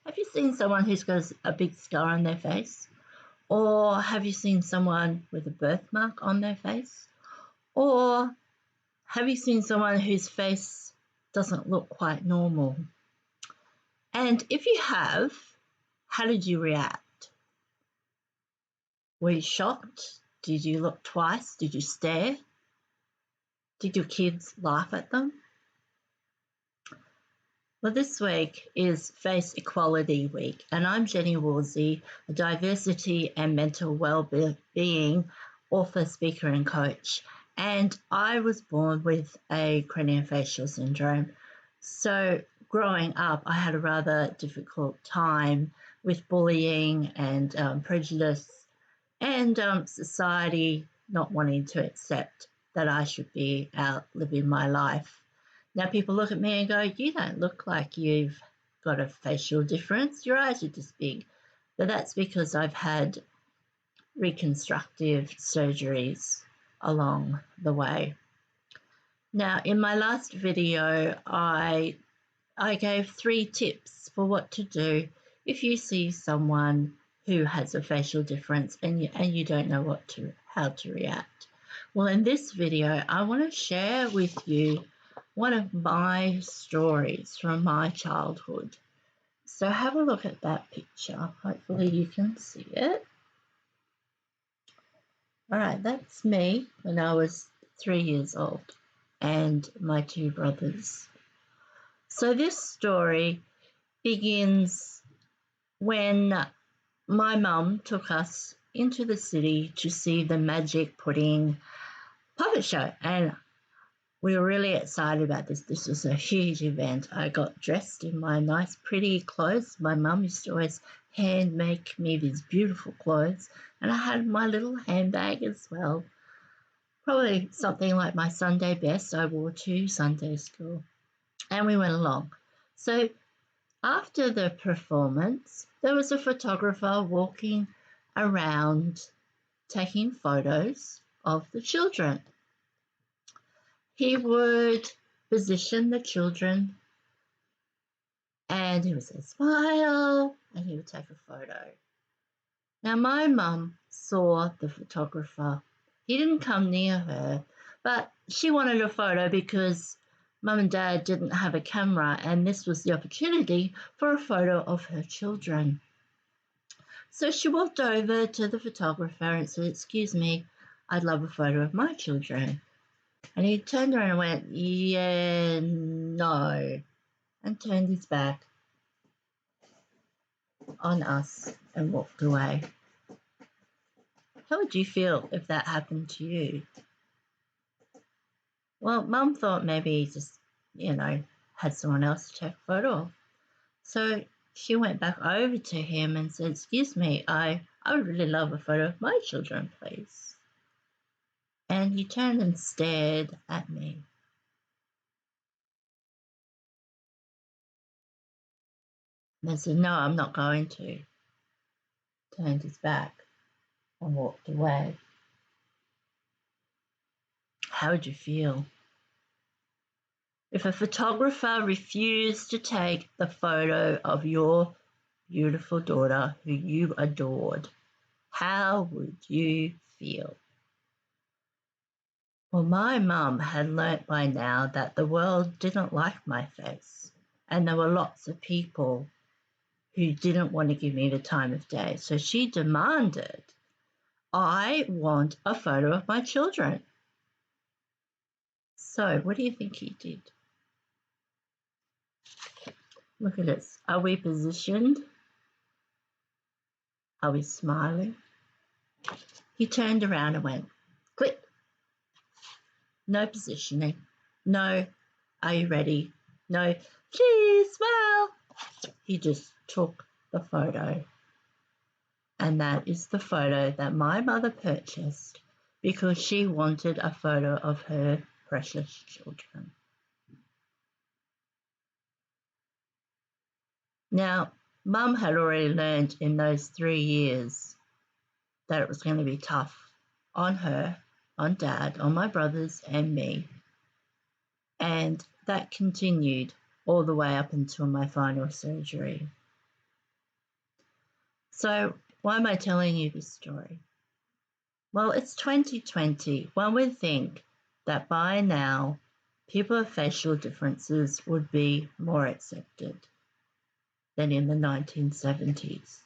Have you seen someone who's got a big scar on their face? Or have you seen someone with a birthmark on their face? Or have you seen someone whose face doesn't look quite normal? And if you have, how did you react? Were you shocked? Did you look twice? Did you stare? Did your kids laugh at them? Well, this week is Face Equality Week, and I'm Jenny Woolsey, a diversity and mental well-being author, speaker, and coach. And I was born with a craniofacial syndrome. So growing up, I had a rather difficult time with bullying and prejudice and society not wanting to accept that I should be out living my life. Now people look at me and go, you don't look like you've got a facial difference. Your eyes are just big. But that's because I've had reconstructive surgeries along the way. Now, in my last video, I gave 3 tips for what to do if you see someone who has a facial difference and you don't know how to react. Well, in this video, I want to share with you one of my stories from my childhood. So have a look at that picture. Hopefully you can see it. All right, that's me when I was 3 years old and my 2 brothers. So this story begins when my mum took us into the city to see the magic pudding puppet show, and we were really excited about this. This was a huge event. I got dressed in my nice pretty clothes. My mum used to always hand make me these beautiful clothes, and I had my little handbag as well. Probably something like my Sunday best I wore to Sunday school. And we went along. So after the performance, there was a photographer walking around taking photos of the children. He would position the children and he would say, smile, and he would take a photo. Now, my mum saw the photographer. He didn't come near her, but she wanted a photo because Mum and Dad didn't have a camera, and this was the opportunity for a photo of her children. So she walked over to the photographer and said, excuse me, I'd love a photo of my children. And he turned around and went, yeah, no, and turned his back on us and walked away. How would you feel if that happened to you? Well, Mum thought maybe he just, had someone else to take a photo of. So she went back over to him and said, excuse me, I would really love a photo of my children, please. And he turned and stared at me. And I said, no, I'm not going to. Turned his back and walked away. How would you feel if a photographer refused to take the photo of your beautiful daughter who you adored? How would you feel? Well, my mum had learnt by now that the world didn't like my face, and there were lots of people who didn't want to give me the time of day. So she demanded, I want a photo of my children. So what do you think he did? Look at this. Are we positioned? Are we smiling? He turned around and went, click. No positioning. No, are you ready? No, please smile. He just took the photo. And that is the photo that my mother purchased because she wanted a photo of her precious children. Now, Mum had already learned in those 3 years that it was going to be tough on her, on Dad, on my brothers and me. And that continued all the way up until my final surgery. So, why am I telling you this story? Well, it's 2020. One would think that by now, people with facial differences would be more accepted than in the 1970s.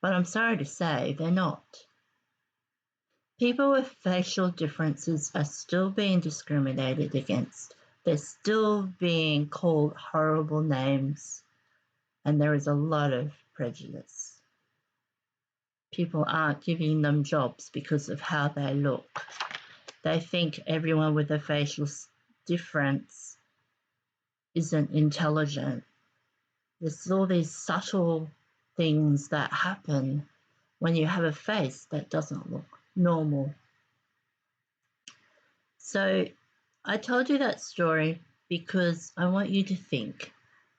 But I'm sorry to say, they're not. People with facial differences are still being discriminated against. They're still being called horrible names, and there is a lot of prejudice. People aren't giving them jobs because of how they look. They think everyone with a facial difference isn't intelligent. There's all these subtle things that happen when you have a face that doesn't look normal. So I told you that story because I want you to think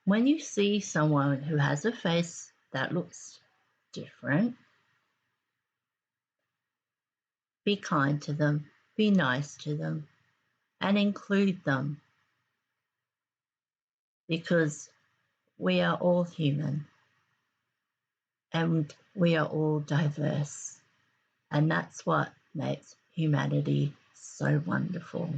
when you see someone who has a face that looks different, be kind to them, be nice to them, and include them because we are all human and we are all diverse. And that's what makes humanity so wonderful.